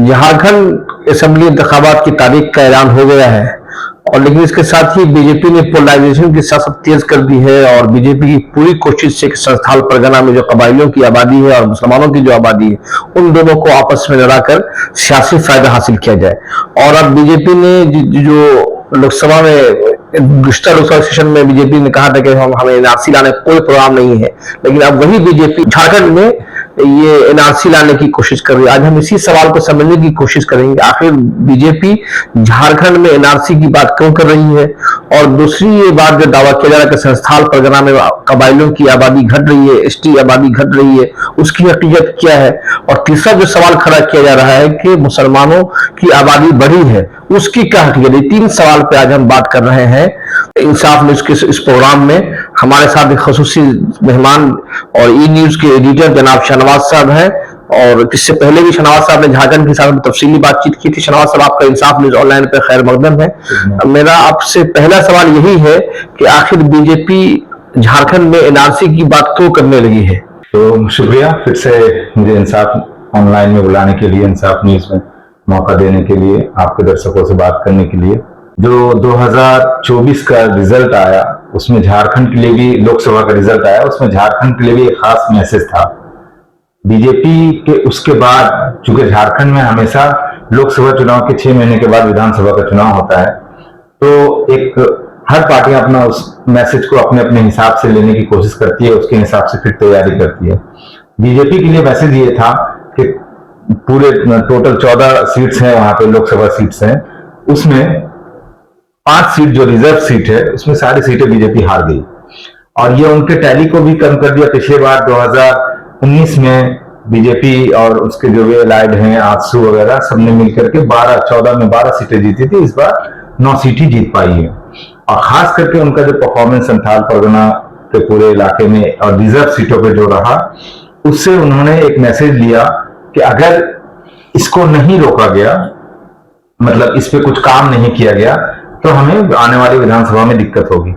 Jharkhand assembly इंतखाबात की तारीख का ऐलान हो गया है, और लेकिन इसके साथ ही बीजेपी ने पोलराइजेशन की सियासत तेज कर दी है। और बीजेपी की पूरी कोशिश है कि संस्थान परगना में जो कबाइलियों की आबादी है और मुसलमानों की जो आबादी है, उन दोनों को आपस में लड़ाकर सियासी फायदा हासिल किया जाए। और अब बीजेपी ने जो लोकसभा में गुज़श्ता लोकसभा सेशन में बीजेपी ने कहा था कि हमें एनआरसी लाने का कोई प्रोग्राम नहीं है, लेकिन अब वही बीजेपी झारखंड में ये एनआरसी लाने की कोशिश कर रही है। आज हम इसी सवाल को समझने की कोशिश करेंगे, आखिर बीजेपी झारखंड में एनआरसी की बात क्यों कर रही है। और दूसरी ये बात जो दावा किया जा रहा है कि संस्थान परगना में कबाइलों की आबादी घट रही है, एसटी आबादी घट रही है, उसकी हकीकत क्या है। और तीसरा जो सवाल खड़ा किया जा रहा है कि मुसलमानों की आबादी बढ़ी है, उसकी क्या हकीकत है। 3 सवाल पे आज हम बात कर रहे हैं इंसाफ न्यूज के इस प्रोग्राम में। हमारे साथ एक खसूसी मेहमान और ई न्यूज के एडिटर जनाब शाहनवाज साहब हैं, और इससे पहले भी शाहनवाज साहब ने झारखंड के साथ में तफसीली बातचीत की थी। शाहनवाज साहब, आपका इंसाफ न्यूज ऑनलाइन पे खैर मकदम है। मेरा आपसे पहला सवाल यही है कि आखिर बीजेपी झारखंड में एनआरसी की बात क्यों करने लगी है। तो शुक्रिया फिर से मुझे इंसाफ ऑनलाइन में बुलाने के लिए, इंसाफ न्यूज में मौका देने के लिए, आपके दर्शकों से बात करने के लिए। जो 2024 का रिजल्ट आया उसमें झारखंड के लिए भी, लोकसभा का रिजल्ट आया उसमें झारखंड के लिए भी एक खास मैसेज था। बीजेपी के उसके बाद, चूंकि झारखंड में हमेशा लोकसभा चुनाव के 6 महीने के बाद विधानसभा का चुनाव होता है, तो एक हर पार्टी अपना उस मैसेज को अपने अपने हिसाब से लेने की कोशिश करती है, उसके हिसाब से फिर तैयारी करती है। बीजेपी के लिए मैसेज ये था कि पूरे टोटल 14 सीट्स हैं वहां पे, लोकसभा सीट्स हैं, उसमें 5 सीट जो रिजर्व सीट है उसमें सारी सीटें बीजेपी हार गई। और ये उनके टैली को भी कम कर दिया। पिछले बार 2019 में बीजेपी और उसके जो वे एलाइड हैं, आजसू वगैरह, सबने मिलकर के 14 में 12 सीटें जीती थी। इस बार 9 सीट ही जीत पाई है। और खास करके उनका जो परफॉर्मेंस संथाल परगना के पूरे इलाके में और रिजर्व सीटों पे जो रहा, उससे उन्होंने एक मैसेज लिया कि अगर इसको नहीं रोका गया, मतलब इस पे कुछ काम नहीं किया गया, तो हमें आने वाली विधानसभा में दिक्कत होगी।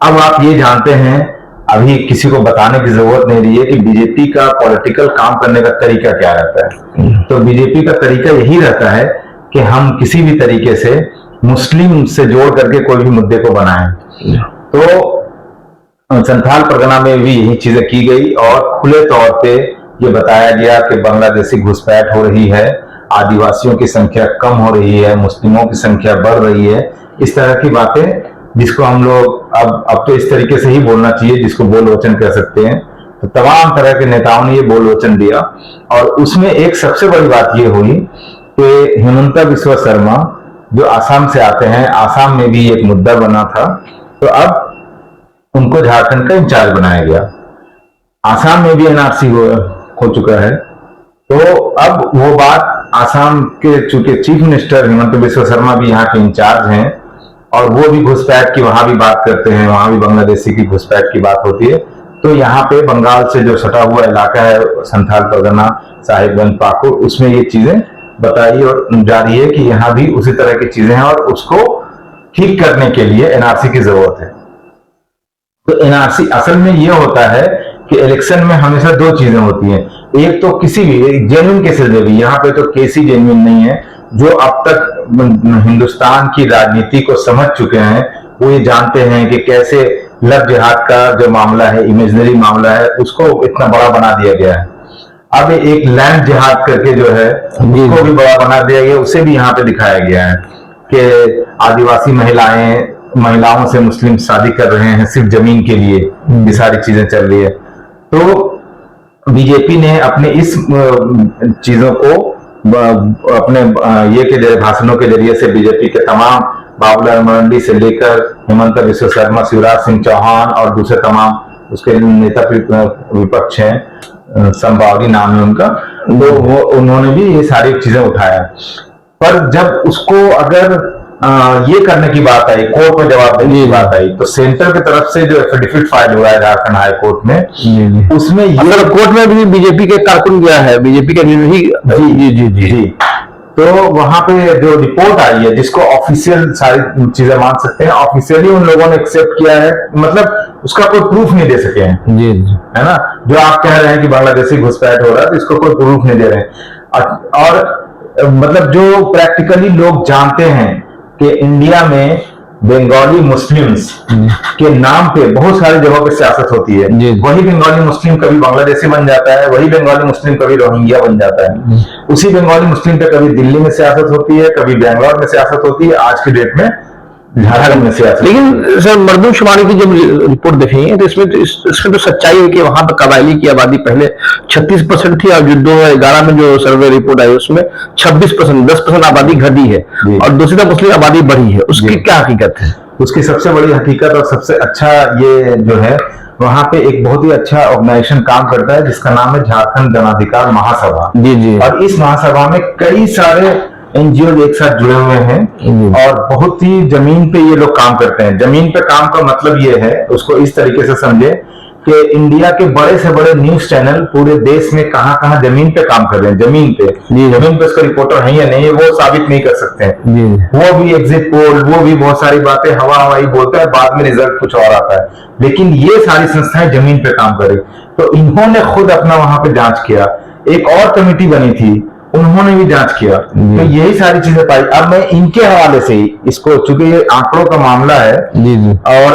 अब आप ये जानते हैं, अभी किसी को बताने की जरूरत नहीं रही है कि बीजेपी का पॉलिटिकल काम करने का तरीका क्या रहता है। तो बीजेपी का तरीका यही रहता है कि हम किसी भी तरीके से मुस्लिम से जोड़ करके कोई भी मुद्दे को बनाएं। तो संथाल परगना में भी यही चीजें की गई और खुले तौर पे ये बताया गया कि बांग्लादेशी घुसपैठ हो रही है, आदिवासियों की संख्या कम हो रही है, मुस्लिमों की संख्या बढ़ रही है, इस तरह की बातें, जिसको हम लोग अब तो इस तरीके से ही बोलना चाहिए, जिसको बोल वचन कह सकते हैं। तो तमाम तरह के नेताओं ने ये बोल वचन दिया। और उसमें एक सबसे बड़ी बात ये हुई कि हिमंता बिस्वा शर्मा जो आसाम से आते हैं, आसाम में भी एक मुद्दा बना था, तो अब उनको झारखंड का इंचार्ज बनाया गया। आसाम में भी एनआरसी हो चुका है। तो अब वो बात आसाम के, चूंकि चीफ मिनिस्टर हिमंता बिस्वा शर्मा भी यहाँ के इंचार्ज हैं और वो भी घुसपैठ की वहां भी बात करते हैं, वहां भी बांग्लादेशी की घुसपैठ की बात होती है। तो यहाँ पे बंगाल से जो सटा हुआ इलाका है संथाल परगना, साहिबगंज, पाकुड़, उसमें ये चीजें बताई और जा रही है कि यहाँ भी उसी तरह की चीजें हैं और उसको ठीक करने के लिए एनआरसी की जरूरत है। तो एनआरसी असल में ये होता है कि इलेक्शन में हमेशा 2 चीजें होती हैं। एक तो किसी भी जेन्युइन केसेस में भी, यहाँ पे तो केस ही जेन्युइन नहीं है, जो अब तक हिंदुस्तान की राजनीति को समझ चुके हैं, वो ये जानते हैं कि कैसे लव जिहाद का जो मामला है, इमेजिनरी मामला है, उसको इतना बड़ा बना दिया गया है। अब एक लैंड जिहाद करके जो है उसको भी बड़ा बना दिया गया, उसे भी यहाँ पे दिखाया गया है कि आदिवासी महिलाओं से मुस्लिम शादी कर रहे हैं सिर्फ जमीन के लिए, ये सारी चीजें चल रही है। तो बीजेपी ने अपने इस चीजों को अपने ये के भाषणों के जरिए से बीजेपी के तमाम, बाबूलाल मरांडी से लेकर हिमंता बिस्वा शर्मा, शिवराज सिंह चौहान और दूसरे तमाम उसके नेता विपक्ष हैं, संभावरी नाम है उनका, तो वो उन्होंने भी ये सारी चीजें उठाया। पर जब उसको अगर ये करने की बात आई, कोर्ट में जवाब देने की बात आई, तो सेंटर की तरफ से जो एफिडेविट फाइल हुआ है झारखंड हाई कोर्ट में, उसमें ये कोर्ट में भी बीजेपी के कारकुन गया है, बीजेपी का जी। तो वहां पे जो रिपोर्ट आई है, जिसको ऑफिशियल सारी चीजें मान सकते हैं, ऑफिशियली उन लोगों ने एक्सेप्ट किया है, मतलब उसका कोई प्रूफ नहीं दे सके हैं, जी, है ना। जो आप कह रहे हैं कि बांग्लादेशी घुसपैठ हो रहा है, तो इसको कोई प्रूफ नहीं दे रहे हैं। और मतलब जो प्रैक्टिकली लोग जानते हैं कि इंडिया में बंगाली मुस्लिम्स के नाम पे बहुत सारी जगहों पे सियासत होती है। वही बंगाली मुस्लिम कभी बांग्लादेशी बन जाता है, वही बंगाली मुस्लिम कभी रोहिंग्या बन जाता है। उसी बंगाली मुस्लिम पे कभी दिल्ली में सियासत होती है, कभी बैंगलोर में सियासत होती है, आज की डेट में झारखंड में सियासत। लेकिन सर मरदमशुमारी की जब रिपोर्ट देखेंगे तो इसमें तो सच्चाई है कि वहां पर कबायली की आबादी पहले 36% थी और जो 2011 में जो सर्वे रिपोर्ट आई उसमें 26%, 10% आबादी घटी है और दूसरी मुस्लिम आबादी बढ़ी है। उसकी क्या हकीकत है? उसकी सबसे बड़ी हकीकत और सबसे अच्छा ये जो है, वहां पे एक बहुत ही अच्छा ऑर्गेनाइजेशन काम करता है जिसका नाम है झारखंड जन अधिकार महासभा। जी। और इस महासभा में कई सारे एनजीओ एक साथ जुड़े हुए हैं और बहुत ही जमीन पे ये लोग काम करते हैं। जमीन पे काम का मतलब ये है, उसको इस तरीके से समझे कि इंडिया के बड़े से बड़े न्यूज चैनल पूरे देश में कहां जमीन पे काम कर रहे हैं। जमीन पे उसका रिपोर्टर है या नहीं है वो साबित नहीं कर सकते हैं। वो भी एग्जिट पोल, वो भी बहुत सारी बातें हवाई बोलता है, बाद में रिजल्ट कुछ और आता है। लेकिन ये सारी संस्थाएं जमीन पे काम करे। तो इन्होंने खुद अपना वहां पे जांच किया। एक और कमेटी बनी थी, उन्होंने भी जांच किया, तो यही सारी चीजें पाई। अब मैं इनके हवाले से ही इसको, चूंकि ये आंकड़ों का मामला है और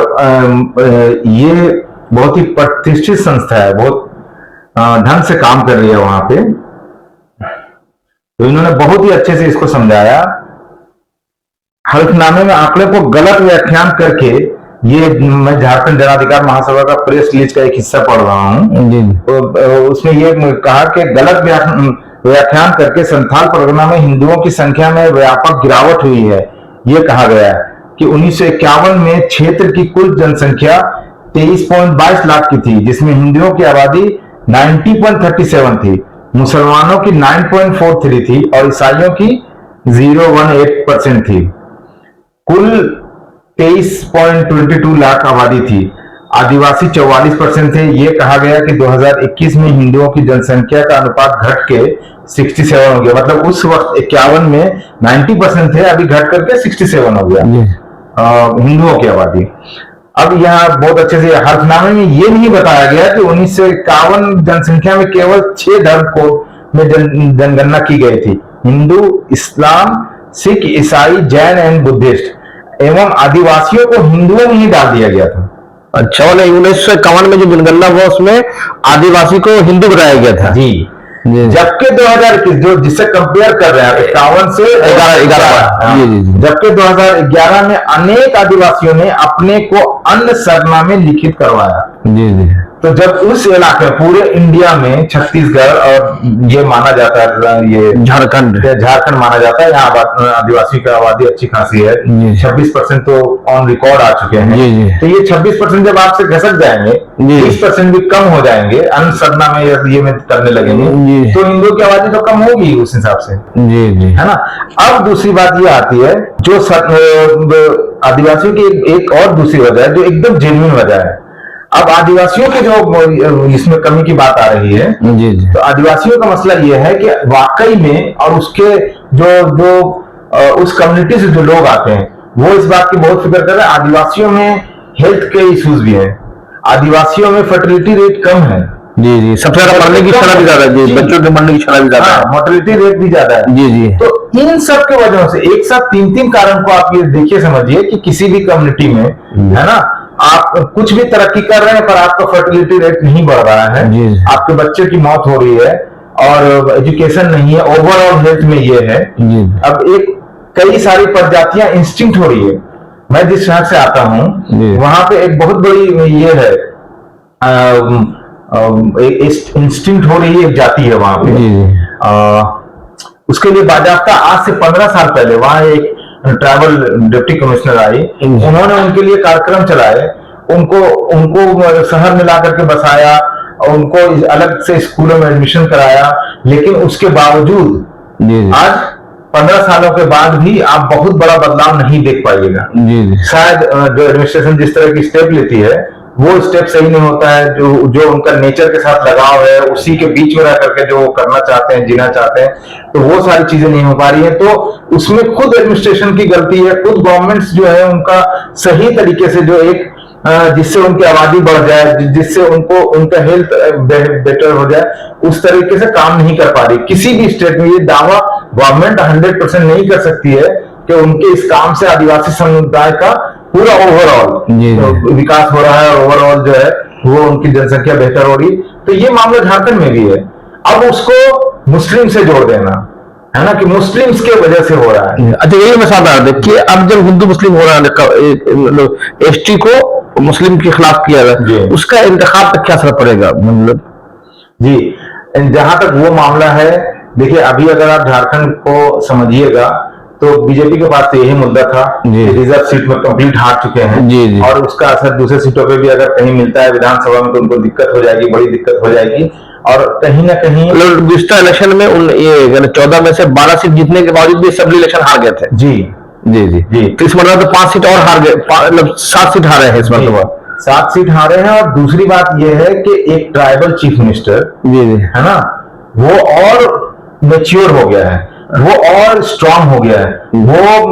ये बहुत ही प्रतिष्ठित संस्था है, बहुत ढंग से काम कर रही है वहां पे, तो इन्होंने बहुत ही अच्छे से इसको समझाया। हल्फनामे में आंकड़े को गलत व्याख्यान करके, ये मैं झारखंड जन अधिकार महासभा का प्रेस रिलीज का एक हिस्सा पढ़ रहा हूँ, तो उसमें ये कहा कि गलत व्याख्यान करके संथाल परगना में हिंदुओं की संख्या में व्यापक गिरावट हुई है। ये कहा गया है कि 1951 में क्षेत्र की कुल जनसंख्या 23.22 लाख की थी, जिसमें हिंदुओं की आबादी 90.37 थी, मुसलमानों की 9.43 थी और ईसाइयों की 0.18% थी। कुल 23.22 लाख आबादी थी, आदिवासी 44% थे। ये कहा गया कि 2021 में हिंदुओं की जनसंख्या का अनुपात घट के 67 हो गया। मतलब उस वक्त 51 में 90% थे, अभी घट करके 67 हो गया हिंदुओं की आबादी। अब यहाँ बहुत अच्छे से हल्फनामे में ये नहीं बताया गया कि 1951 जनसंख्या में केवल 6 धर्म कोड में जनगणना की गई थी, हिंदू, इस्लाम, सिख, ईसाई, जैन एवं बुद्धिस्ट, एवं आदिवासियों को हिंदुओं में ही डाल दिया गया था। अच्छा, 1951 में जो जनगणना हुआ उसमें आदिवासी को हिंदू बनाया गया था। जी। जबकि 2021 जो जिससे कंपेयर कर रहे हैं 51 से 11, जबकि 2011 में अनेक आदिवासियों ने अपने को अन्य सरनामे लिखित करवाया। तो जब उस इलाके पूरे इंडिया में छत्तीसगढ़ और ये माना जाता है, ये झारखंड माना जाता है, यहाँ आदिवासी की आबादी अच्छी खासी है, 26% तो ऑन रिकॉर्ड आ चुके हैं। तो ये 26% जब आपसे घसक जाएंगे, 30% भी कम हो जाएंगे, अन्य सरनामे ये में करने लगेंगे, तो हिंदुओं की आबादी तो कम होगी उस हिसाब से, है ना। अब दूसरी बात ये आती है, जो आदिवासियों की एक और दूसरी वजह है जो एकदम जेन्युइन वजह है। अब आदिवासियों के जो इसमें कमी की बात आ रही है, तो आदिवासियों का मसला यह है कि वाकई में, और उसके जो उस कम्युनिटी से जो लोग आते हैं वो इस बात की बहुत फिक्र कर रहे हैं। आदिवासियों में हेल्थ के इश्यूज भी है, आदिवासियों में फर्टिलिटी रेट कम है। सबसे ज्यादा मरने की क्षमता भी ज्यादा है, बच्चों के मरने की क्षमता भी ज्यादा है, मोर्टेलिटी रेट भी ज्यादा है। तो इन सब के वजहों से एक साथ 3 कारण को आप ये देखिए, समझिए कि किसी भी कम्युनिटी में, है ना, आप कुछ भी तरक्की कर रहे हैं पर आपका फर्टिलिटी रेट नहीं बढ़ रहा है, आपके बच्चे की मौत हो रही है और एजुकेशन नहीं है, ओवरऑल हेल्थ में ये है। अब कई सारी प्रजातियां इंस्टिंक्ट हो रही है। मैं जिस शहर से आता हूं वहां पे एक बहुत बड़ी ये है, इंस्टिंक्ट हो रही है, एक जाति है वहां पे। उसके लिए बाजाफ्ता आज से 15 साल पहले वहां एक ट्रैवल डिप्टी कमिश्नर आई, उन्होंने उनके लिए कार्यक्रम चलाए, उनको शहर में ला करके बसाया, उनको अलग से स्कूलों में एडमिशन कराया। लेकिन उसके बावजूद आज 15 सालों के बाद भी आप बहुत बड़ा बदलाव नहीं देख पाइएगा। शायद जो एडमिनिस्ट्रेशन जिस तरह की स्टेप लेती है वो स्टेप सही नहीं होता है। जो उनका नेचर के साथ लगाव है, उसी के बीच में रह करके जो करना चाहते हैं, जीना चाहते हैं, तो वो सारी चीजें नहीं हो पा रही है। तो उसमें खुद एडमिनिस्ट्रेशन की गलती है, खुद गवर्नमेंट्स जो है उनका सही तरीके से जो एक जिससे उनकी आबादी बढ़ जाए, जिससे उनका हेल्थ बेटर हो जाए, उस तरीके से काम नहीं कर पा रही। किसी भी स्टेट में ये दावा गवर्नमेंट 100% नहीं कर सकती है कि उनके इस काम से आदिवासी समुदाय का पूरा ओवरऑल विकास हो रहा है, ओवरऑल जो है वो उनकी जनसंख्या बेहतर हो रही। तो ये मामला झारखंड में भी है। अब उसको मुस्लिम से जोड़ देना है ना, कि मुस्लिम्स के वजह से हो रहा है। अच्छा, यही मैं समझ रहा था कि अब जब हिंदू मुस्लिम हो रहा है, एसटी को मुस्लिम के खिलाफ किया गया, उसका इंतखाब तक क्या असर पड़ेगा? मतलब जी, जहां तक वो मामला है, देखिए अभी अगर आप झारखंड को समझिएगा तो बीजेपी के पास तो यही मुद्दा था कि रिजर्व सीट में कंप्लीट हार चुके हैं, और उसका असर दूसरे सीटों पे भी अगर कहीं मिलता है विधानसभा में तो उनको दिक्कत हो जाएगी, बड़ी दिक्कत हो जाएगी। और कहीं ना कहीं पिछले इलेक्शन में ये 14 में से 12 सीट जीतने के बावजूद भी असेंबली इलेक्शन हार गए थे। जी जी जी जी। तो इस मतलब तो 5 सीट और हार गए, मतलब 7 सीट हारे हैं इस मतलब। 7 सीट हारे हैं। और दूसरी बात यह है कि एक ट्राइबल चीफ मिनिस्टर है ना, वो और मेच्योर हो गया है, वो और स्ट्रांग हो गया है, वो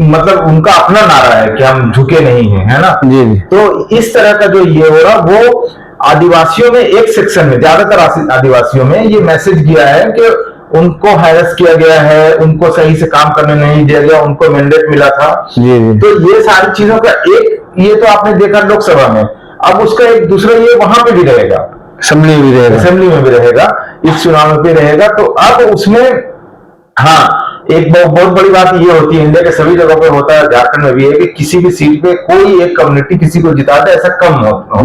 मतलब उनका अपना नारा है कि हम झुके नहीं हैं, है ना। जी जी। तो इस तरह का जो ये हो रहा, वो आदिवासियों में एक सेक्शन में, ज्यादातर आदिवासियों में ये मैसेज किया है कि उनको हैरेस किया गया है, उनको सही से काम करने नहीं दिया गया, उनको मैंडेट मिला था। तो ये सारी चीजों का एक, ये तो आपने देखा लोकसभा में, अब उसका एक दूसरा ये वहां पे भी रहेगा, असेंबली में भी रहेगा, असेंबली में भी रहेगा, इस चुनाव में भी रहेगा। तो अब उसमें हाँ, एक बहुत बड़ी बात ये होती है, इंडिया के सभी जगहों पे होता है, झारखंड में भी है, कि किसी भी सीट पे कोई एक कम्युनिटी किसी को जिताता है, ऐसा कम होता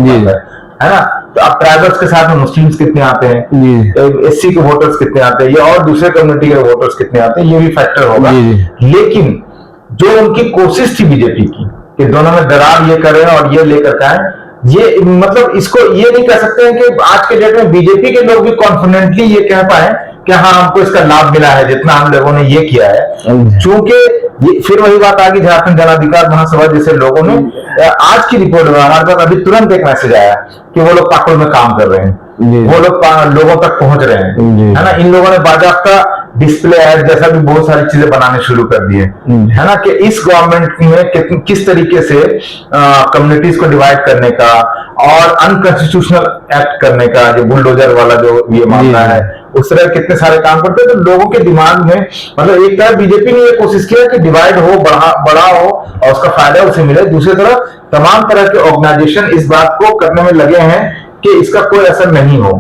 है ना। तो अब ट्राइबल्स के साथ में मुस्लिम्स कितने आते हैं, एससी के वोटर्स कितने आते हैं, या और दूसरे कम्युनिटी के वोटर्स कितने आते हैं, ये भी फैक्टर होगा। लेकिन जो उनकी कोशिश थी बीजेपी की कि दोनों में दरार ये करें और ये लेकर आए, ये मतलब इसको ये नहीं कह सकते हैं कि आज के डेट में बीजेपी के लोग भी कॉन्फिडेंटली ये कह पाए कि हाँ हमको इसका लाभ मिला है जितना हम लोगों ने ये किया है। चूंकि फिर वही बात आ गई, झारखंड जन अधिकार महासभा जैसे लोगों ने, आज की रिपोर्ट में हमारे पास अभी तुरंत एक मैसेज आया कि वो लोग पाकुड़ में काम कर रहे हैं, वो लोग लोगों तक पहुंच रहे हैं, है ना। इन लोगों ने बाजाबता डिस्प्ले एड जैसा भी बहुत सारी चीजें बनाने शुरू कर दिए, है ना, कि इस गवर्नमेंट में किस तरीके से कम्युनिटीज को डिवाइड करने का और अनकॉन्स्टिट्यूशनल एक्ट करने का, जो बुलडोजर वाला जो ये मामला है, उस तरह कितने सारे काम करते हैं। तो लोगों के दिमाग में मतलब एक तरफ बीजेपी ने ये कोशिश किया कि डिवाइड हो, बड़ा हो और उसका फायदा उसे मिले, दूसरी तरफ तमाम तरह के ऑर्गेनाइजेशन इस बात को करने में लगे हैं कि इसका कोई असर नहीं हो।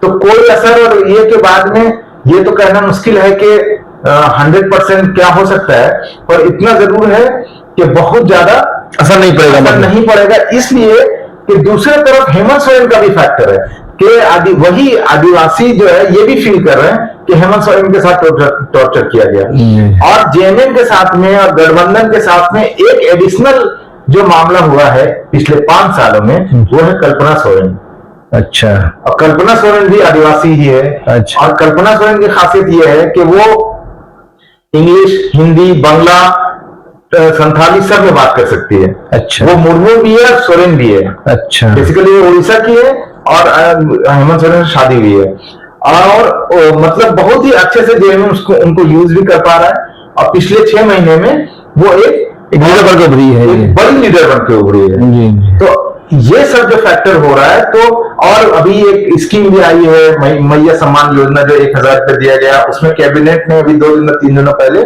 तो कोई असर, और ये के बाद में ये तो कहना मुश्किल है कि 100% क्या हो सकता है, पर इतना जरूर है कि बहुत ज्यादा असर नहीं पड़ेगा, इसलिए कि दूसरे तरफ हेमंत सोरेन का भी फैक्टर है कि वही आदिवासी जो है ये भी फील कर रहे हैं कि हेमंत सोरेन के साथ टॉर्चर किया गया। और जेएमएम के साथ में और गठबंधन के साथ में एक एडिशनल जो मामला हुआ है पिछले 5 सालों में, वो है कल्पना सोरेन। अच्छा। और कल्पना सोरेन भी आदिवासी ही है। अच्छा। और कल्पना सोरेन की खासियत यह है कि वो इंग्लिश, हिंदी, बांग्ला, संथाली सब में बात कर सकती है। अच्छा। वो मुर्मू भी है और सोरेन भी है। अच्छा। बेसिकली वो उड़ीसा की है और हेमंत सोरेन से शादी हुई है, और मतलब बहुत ही अच्छे से जेएमएम उनको यूज भी कर पा रहा है। और पिछले 6 महीने में वो एक लीडर बन के उभरी है, बड़ी लीडर बन के उभरी है। तो ये सब जो फैक्टर हो रहा है, तो और अभी एक स्कीम भी आई है, मैया सम्मान योजना, जो 1000 रुपए दिया गया, उसमें कैबिनेट ने अभी 3 दिनों पहले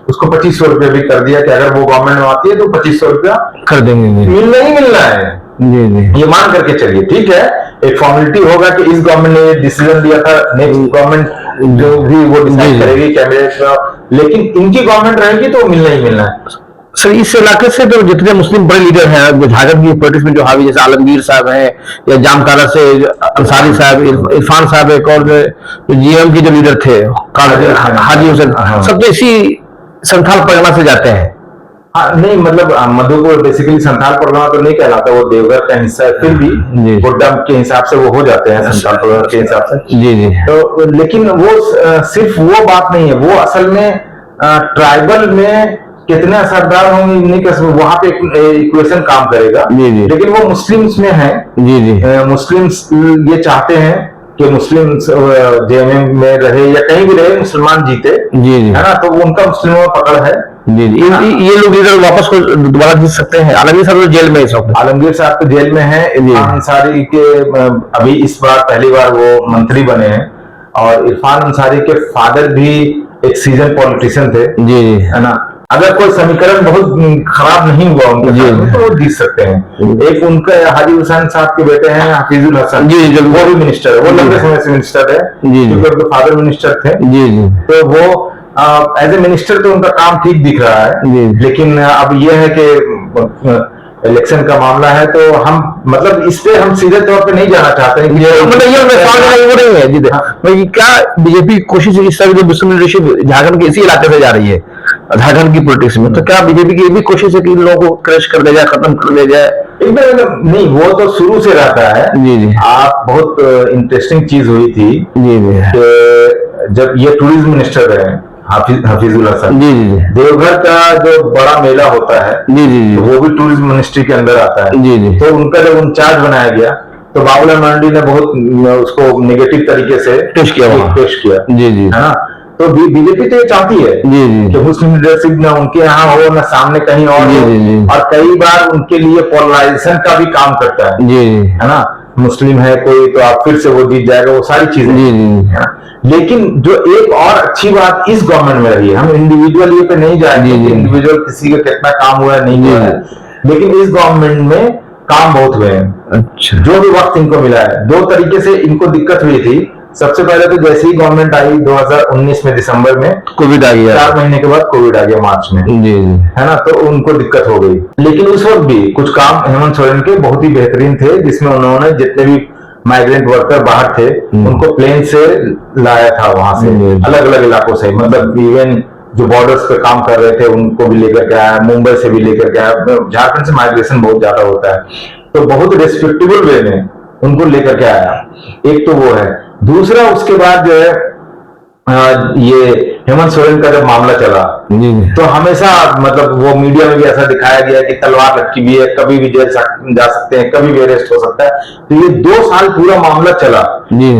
उसको 2500 रुपए भी कर दिया कि अगर वो गवर्नमेंट में आती है तो 2500 रुपया कर देंगे, मिलना ही मिलना है। जी, ये मान करके चलिए, ठीक है, एक फॉर्मेलिटी होगा कि इस गवर्नमेंट ने डिसीजन दिया था, नेक्स्ट गवर्नमेंट जो भी वो डिसाइड करेगी कैबिनेट में, लेकिन इनकी गवर्नमेंट रहेगी तो मिलना ही मिलना है। सर, इस इलाके से जो जितने मुस्लिम बड़े लीडर हैं जो झारखंड की पॉलिटिक्स में जो हावी, जैसे आलमगीर साहब हैं, या जामताड़ा से अंसारी साहब, इरफान साहब, एक और जो जीएम के जो लीडर थे हाजी हुसैन, सब तो इसी संथाल परगना से जाते हैं। नहीं, मतलब मधुपुर बेसिकली संथाल परगना तो नहीं कहलाता, वो देवघर का हिस्सा है, फिर भी गोड्डा के हिसाब से वो हो जाते हैं संथाल परगना के हिसाब से। जी जी। तो लेकिन वो सिर्फ वो बात नहीं है, वो असल में ट्राइबल में कितने असरदार होंगे नहीं कह सकते, वहां पे इक्वेशन काम करेगा। जी जी। लेकिन वो मुस्लिम्स में है। जी जी। मुस्लिम्स ये चाहते हैं कि मुस्लिम्स जेएमएम में रहे या कहीं भी रहे, मुसलमान जीते। जी जी। है ना, तो उनका मुस्लिमों में पकड़ है। जी जी। ये लोग लीडर वापस को दोबारा जीत सकते हैं। आलमगीर साहब तो जेल में है, आलमगीर साहब तो जेल में है। इरफान अंसारी के अभी इस बार पहली बार वो मंत्री बने हैं, और इरफान अंसारी के फादर भी एक सीजन पॉलिटिशियन थे, जी है ना। अगर कोई समीकरण बहुत खराब नहीं हुआ उनके साथ में, तो वो जीत सकते हैं। एक उनका हाजी हुसैन साहब के बेटे हैं हफीजुल हसन, जी जी, वो भी मिनिस्टर है, वो लंबे समय से मिनिस्टर है, क्योंकि उनके फादर मिनिस्टर थे। जी जी, तो वो एज ए मिनिस्टर तो उनका काम ठीक दिख रहा है, लेकिन अब ये है कि इलेक्शन का मामला है, तो हम मतलब इस पे हम सीधे तौर पे नहीं जाना चाहते हैं। मतलब ये वो नहीं है जी। भाई क्या बीजेपी की कोशिश है, इस तरह जो मुस्लिम लीडरशिप झारखंड के इसी इलाके से जा रही है, झारखंड की पॉलिटिक्स में, तो क्या बीजेपी की ये भी कोशिश है कि इन लोगों को क्रश कर दिया जाए, खत्म कर दिया जाए? नहीं, वो तो शुरू से रहता है। जी जी, आप बहुत इंटरेस्टिंग चीज हुई थी जी जी, कि जब ये टूरिज्म मिनिस्टर रहे हफीजुल हसन, जी जी, देवघर का जो बड़ा मेला होता है, जी जी, तो वो भी टूरिज्म मिनिस्ट्री के अंदर आता है। जी जी, तो उनका जब इंचार्ज बनाया गया, तो बाबूलाल मरांडी ने बहुत उसको नेगेटिव तरीके से पेश किया, जी जी, है ना। तो बीजेपी तो ये चाहती है जी जी, कि मुस्लिम लीडरशिप ना उनके यहाँ हो, ना सामने कहीं और जी हो, जी, जी, और कई बार उनके लिए पोलराइजेशन का भी काम करता है, जी जी, है ना। मुस्लिम है कोई तो आप फिर से वो जीत जाएगा, वो सारी चीजें, जी जी, है ना। लेकिन जो एक और अच्छी बात इस गवर्नमेंट में रही है, हम इंडिविजुअल ये पे नहीं जाएंगे कि इंडिविजुअल किसी का कितना काम हुआ है, नहीं हुआ है, लेकिन इस गवर्नमेंट में काम बहुत हुए हैं। अच्छा, जो भी वक्त इनको मिला है, दो तरीके से इनको दिक्कत हुई थी। सबसे पहले तो जैसे ही गवर्नमेंट आई 2019 में दिसंबर में, कोविड आ गया, 4 महीने के बाद कोविड आ गया मार्च में, जी जी, है ना। तो उनको दिक्कत हो गई, लेकिन उस वक्त भी कुछ काम हेमंत सोरेन के बहुत ही बेहतरीन थे, जिसमें उन्होंने जितने भी माइग्रेंट वर्कर बाहर थे उनको प्लेन से लाया था, वहां से अलग अलग इलाकों से, मतलब इवन जो बॉर्डर्स पे काम कर रहे थे उनको भी लेकर के आया, मुंबई से भी लेकर के आया। झारखंड से माइग्रेशन बहुत ज्यादा होता है, तो बहुत रिस्पेक्टेबल वे में उनको लेकर के आया। एक तो वो है। दूसरा, उसके बाद जो है ये हेमंत सोरेन का जब मामला चला, तो हमेशा मतलब वो मीडिया में भी ऐसा दिखाया गया कि तलवार लटकी हुई है, कभी भी जेल जा सकते हैं, कभी भी अरेस्ट हो सकता है। तो ये 2 साल पूरा मामला चला,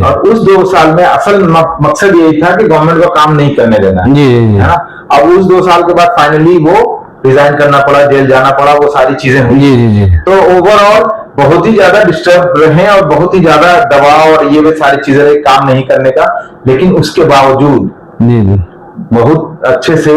और उस 2 साल में असल मकसद यही था कि गवर्नमेंट को काम नहीं करने देना, है ना। अब उस 2 साल के बाद फाइनली वो रिजाइन करना पड़ा, जेल जाना पड़ा, वो सारी चीजें हुई। तो ओवरऑल बहुत ही ज्यादा डिस्टर्ब रहे और बहुत ही ज्यादा दबाव और ये सारी चीजें, काम नहीं करने का, लेकिन उसके बावजूद बहुत अच्छे से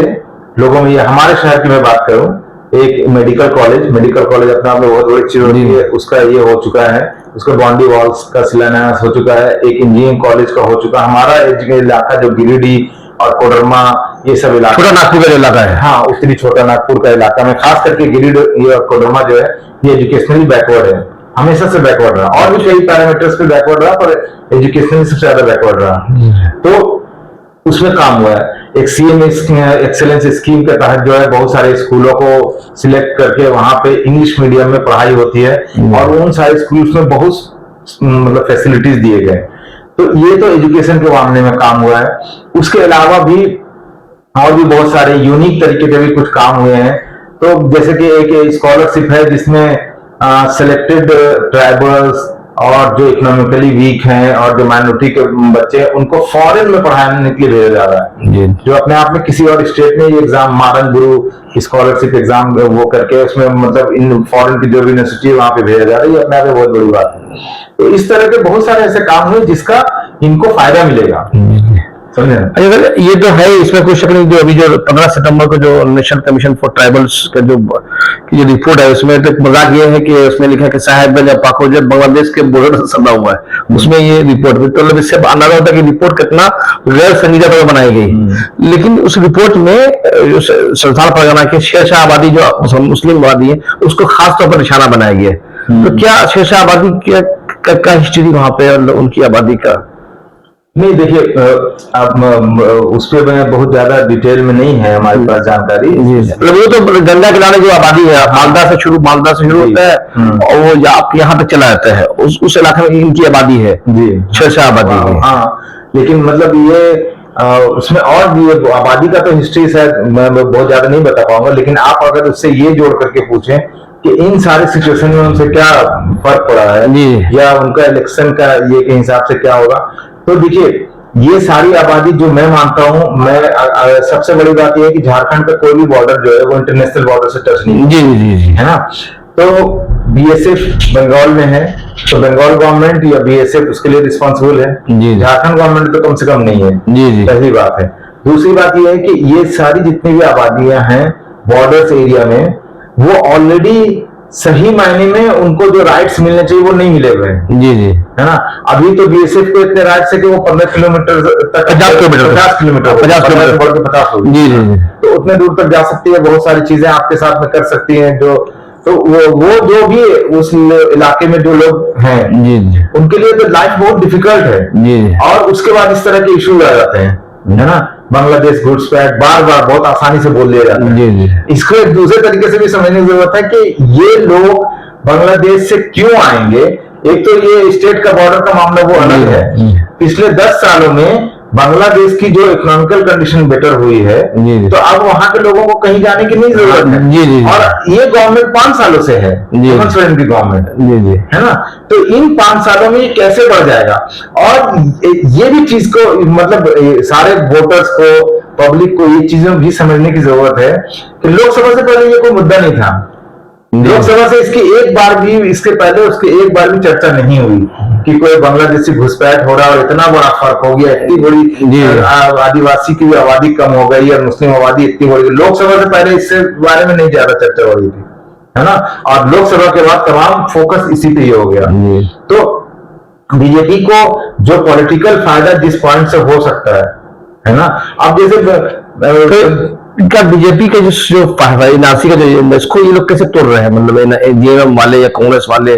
लोगों में, ये हमारे शहर की मैं बात करूं, एक मेडिकल कॉलेज अपने आप में बहुत बड़ी चीज होती है, उसका ये हो चुका है, उसका बाउंड्री वॉल्स का शिलान्यास हो चुका है, एक इंजीनियरिंग कॉलेज का हो चुका है। हमारा इलाका जो गिरिडीह और कोडरमा, ये सब इलाका, छोटा नागपुर का इलाका है, हाँ, उत्तरी छोटा नागपुर का इलाका में खास करके गिरिडीह और कोडरमा जो है, ये एजुकेशनली बैकवर्ड है, हमेशा से बैकवर्ड रहा, और भी कई पैरामीटर्स पे बैकवर्ड रहा, पर एजुकेशनली सबसे ज्यादा बैकवर्ड रहा। तो उसमें काम हुआ है। एक सीएम एक्सेलेंस स्कीम के तहत जो है बहुत सारे स्कूलों को सिलेक्ट करके वहां पे इंग्लिश मीडियम में पढ़ाई होती है, और उन सारे स्कूल्स में बहुत मतलब फैसिलिटीज दिए गए। तो ये तो एजुकेशन के मामले में काम हुआ है। उसके अलावा भी और भी बहुत सारे यूनिक तरीके के भी कुछ काम हुए हैं। तो जैसे कि एक स्कॉलरशिप है जिसमें सिलेक्टेड ट्राइबल्स और जो इकोनॉमिकली वीक हैं और जो माइनॉरिटी के बच्चे हैं, उनको फॉरेन में पढ़ाने के लिए भेजा जा रहा है, जो अपने आप में किसी और स्टेट में ये एग्जाम, मारन गुरु स्कॉलरशिप एग्जाम वो करके उसमें मतलब इन फॉरेन की जो यूनिवर्सिटी है वहां पे भेजा जा रहा है, ये अपने आप में बहुत बड़ी बात है। तो इस तरह के बहुत सारे ऐसे काम हुए जिसका इनको फायदा मिलेगा, समझे। ये तो है, इसमें कोई शक नहीं। जो अभी जो 15 सितंबर को जो नेशनल कमीशन फॉर ट्राइबल्स का जो रिपोर्ट है, उसमें तो मजाक ये है कि उसमें लिखा कि साहेबगंज और पाकुड़ बांग्लादेश के बॉर्डर से सदा हुआ है, उसमें ये रिपोर्ट भी, तो मतलब इससे अंदाजा होता है कि रिपोर्ट कितना गैर संजीदा पर बनाई गई। लेकिन उस रिपोर्ट में संथाल परगना के शेरशाह आबादी जो मुस्लिम आबादी है, उसको खास तौर पर निशाना बनाया गया है। तो क्या शेरशाह आबादी का हिस्ट्री वहां पे उनकी आबादी का? नहीं, देखिए, अब उस पर मैं बहुत ज्यादा डिटेल में नहीं है हमारे पास जानकारी। मतलब वो तो गंगा किनारे जो आबादी है, मालदा से शुरू होता है और वो यहाँ तक चला जाता है, उस इलाके में इनकी आबादी है जी, शेरशाह आबादी है। हाँ, लेकिन मतलब ये उसमें और भी आबादी का तो हिस्ट्री शायद मैं बहुत ज्यादा नहीं बता पाऊंगा, लेकिन आप अगर उससे ये जोड़ करके पूछें कि इन सारे सिचुएशन में उनसे क्या फर्क पड़ा है या उनका इलेक्शन का ये के हिसाब से क्या होगा, तो देखिए, ये सारी आबादी जो मैं मानता हूं, मैं सबसे बड़ी बात यह है कि झारखंड का कोई भी बॉर्डर जो है वो इंटरनेशनल बॉर्डर से टच नहीं है। जी, है ना। तो बीएसएफ बंगाल में है, तो बंगाल गवर्नमेंट या बीएसएफ उसके लिए रिस्पॉन्सिबल है। झारखंड गवर्नमेंट तो कम से कम नहीं है, पहली बात है। दूसरी बात यह है कि ये सारी जितनी भी आबादियां हैं बॉर्डर्स एरिया में, वो ऑलरेडी सही मायने में उनको जो राइट्स मिलने चाहिए वो नहीं मिले हुए हैं। जी जी, है ना। अभी तो बीएसएफ को इतने राइट्स है कि वो 15 किलोमीटर तक, 50 किलोमीटर 50 किलोमीटर 50 हो गई। जी जी, तो उतने दूर तक जा सकती है, बहुत सारी चीजें आपके साथ में कर सकती हैं। जो तो वो जो भी उस इलाके में जो लोग हैं जी जी, उनके लिए तो लाइफ बहुत डिफिकल्ट है। जी जी, और उसके बाद इस तरह के इश्यूज आ जाते हैं, है ना। बांग्लादेश घुसपैठ बार बार बहुत आसानी से बोल दिया जाता है। जी जी, इसको एक दूसरे तरीके से भी समझने की जरूरत है कि ये लोग बांग्लादेश से क्यों आएंगे। एक तो ये स्टेट का बॉर्डर का मामला वो अलग है। पिछले 10 सालों में बांग्लादेश की जो इकोनॉमिकल कंडीशन बेटर हुई है, तो अब वहां के लोगों को कहीं जाने की नहीं जरूरत है। जी जी, और ये गवर्नमेंट 5 सालों से है, हेमंत सोरेन की गवर्नमेंट, जी जी, है ना। तो इन 5 सालों में ये कैसे बढ़ जाएगा। और ये भी चीज को मतलब सारे वोटर्स को, पब्लिक को ये चीजें भी समझने की जरूरत है कि लोकसभा से पहले ये कोई मुद्दा नहीं था। लोकसभा से इसकी एक बार भी, इसके पहले उसकी एक बार भी चर्चा नहीं हुई कि कोई बांग्लादेशी घुसपैठ हो रहा है और इतना बड़ा फर्क हो गया, इतनी बड़ी आदिवासी की भी आबादी कम हो गई और मुस्लिम आबादी इतनी बढ़ गई। लोकसभा से पहले इससे बारे में नहीं ज्यादा चर्चा हो रही थी, है ना। और लोकसभा के बाद तमाम फोकस इसी पे ही हो गया। तो बीजेपी को जो पॉलिटिकल फायदा जिस पॉइंट से हो सकता है ना। अब जैसे इनका बीजेपी के जो नासी का जो इसको ये लोग कैसे तोड़ रहे हैं, मतलब जेएमएम वाले या कांग्रेस वाले।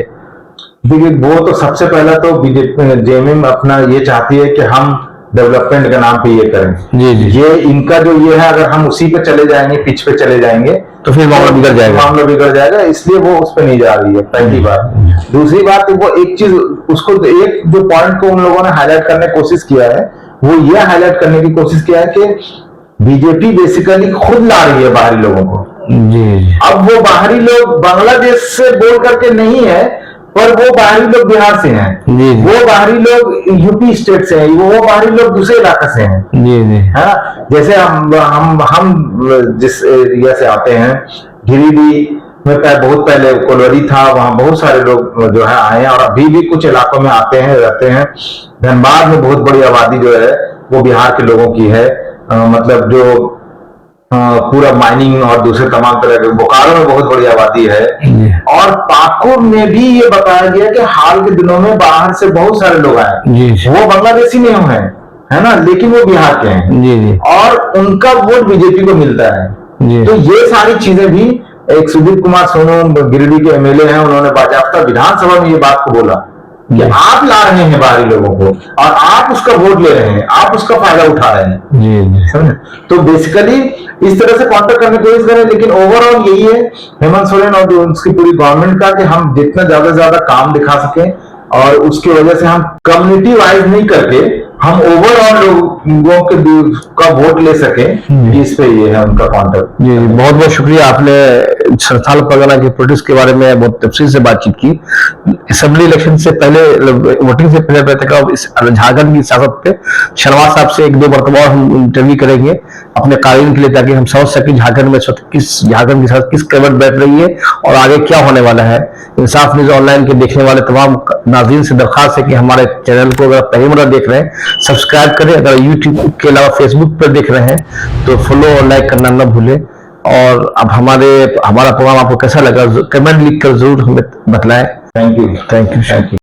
देखिए, वो तो सबसे पहला तो बीजेपी जेएमएम अपना ये चाहती है कि हम डेवलपमेंट के नाम पे ये करें। जी जी, ये इनका जो ये है, अगर हम उसी पे चले जाएंगे, पिच पे चले जाएंगे तो फिर मामला बिगड़ जाएगा। इसलिए वो उस पर नहीं जा रही है, पहली बात। दूसरी बात, वो एक चीज उसको एक जो पॉइंट को उन लोगों ने हाईलाइट करने की कोशिश किया है, वो ये हाईलाइट करने की कोशिश किया है कि बीजेपी बेसिकली खुद ला रही है बाहरी लोगों को। जी, अब वो बाहरी लोग बांग्लादेश से बोल करके नहीं है, पर वो बाहरी लोग बिहार से हैं। जी, वो बाहरी लोग यूपी स्टेट से हैं, वो बाहरी लोग दूसरे इलाके से हैं। जी जी, है ना। जैसे हम जिस एरिया से आते हैं, गिरिडीह में बहुत पहले कोलवरी था, वहां बहुत सारे लोग जो है आए हैं और अभी भी कुछ इलाकों में आते हैं, रहते हैं। धनबाद में बहुत बड़ी आबादी जो है वो बिहार के लोगों की है। मतलब जो पूरा माइनिंग और दूसरे तमाम तरह के, बोकारो में बहुत बड़ी आबादी है। और पाकुर में भी ये बताया गया कि हाल के दिनों में बाहर से बहुत सारे लोग आए, वो बांग्लादेशी नहीं हैं, है ना, लेकिन वो बिहार के हैं और उनका वोट बीजेपी को मिलता है। तो ये सारी चीजें भी, एक सुदीप कुमार सोनू गिरिडीह के एमएलए हैं, उन्होंने बाकायदा विधानसभा में ये बात को बोला कि आप ला रहे हैं बाहरी लोगों को और आप उसका वोट ले रहे हैं, आप उसका फायदा उठा रहे हैं। तो बेसिकली इस तरह से काउंटर करने की कोशिश करें, लेकिन ओवरऑल यही है हेमंत सोरेन और उसकी पूरी गवर्नमेंट का कि हम जितना ज्यादा से ज्यादा काम दिखा सकें और उसकी वजह से हम कम्युनिटी वाइज नहीं करके हम ओवरऑल लोगों के का वोट ले सके, इस पे ये है उनका काउंटर। जी, बहुत बहुत शुक्रिया। आपने संथाल परगना की पॉलिटिक्स के बारे में बहुत तफसील से बातचीत की। असेंबली इलेक्शन से पहले, वोटिंग से पहले तक इस झारखंड की सियासत पे शर्मा साहब से 1-2 मरतबा हम इंटरव्यू करेंगे अपने कारीन के लिए, ताकि हम समझ सकें झारखंड में झारखंड के साथ किस कैबिनेट बैठ रही है और आगे क्या होने वाला है। इंसाफ न्यूज ऑनलाइन के देखने वाले तमाम नाज़रीन से दरखास्त है कि हमारे चैनल को अगर पहली बार देख रहे हैं सब्सक्राइब करें, अगर यूट्यूब के अलावा फेसबुक पर देख रहे हैं तो फॉलो और लाइक करना न भूलें। और अब हमारा प्रोग्राम आपको कैसा लगा कमेंट लिखकर जरूर हमें बतलाएं। Thank you.